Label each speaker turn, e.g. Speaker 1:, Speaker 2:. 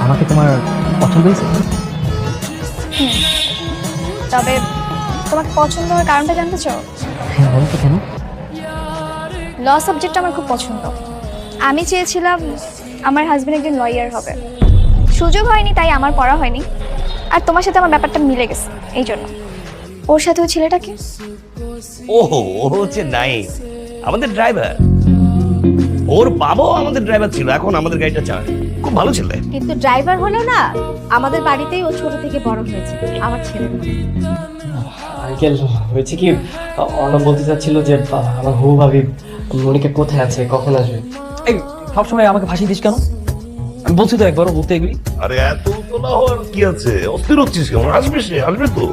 Speaker 1: আমাকে তোমার পছন্দ হয়েছে?
Speaker 2: তবে তোমাকে পছন্দ হওয়ার কারণটা জানতে চাও?
Speaker 1: হ্যাঁ বলো তো কেন?
Speaker 2: ল সাবজেক্টটা আমার খুব পছন্দ। আমি চেয়েছিলাম আমার হাজবেন্ড একজন লয়ার হবে, সুযোগ হয়নি তাই আমার পড়া হয়নি। আর তোমার সাথে আমার ব্যাপারটা মিলে গেছে এই জন্য। ওর সাথে ওই ছেলেটাকে
Speaker 3: ওহো, ও হচ্ছে নাইম, আমাদের ড্রাইভার। ওর বাবাও আমাদের ড্রাইভার ছিল, এখন আমাদের গাড়িটা চালায়। খুব ভালো ছেলে।
Speaker 4: কিন্তু ড্রাইভার হলেও না, আমাদের বাড়িতেই ও ছোট থেকে বড় হয়েছে, আমার ছেলের মতো।
Speaker 5: আঙ্কেল হয়েছে কি, অর্ণব বলতে চাচ্ছিল যে আমার হবু ভাবি মনিকা কোথায় আছে, কখন আসবে।
Speaker 1: এই সবসময় আমাকে ফাঁসি দিস কেন? আমি বলছি তো একবারও বলতে এগুলি।
Speaker 6: আরে এত তোলা হওয়ার কি আছে? অস্থির হচ্ছিস কেমন? আসবে সে, আসবে তো।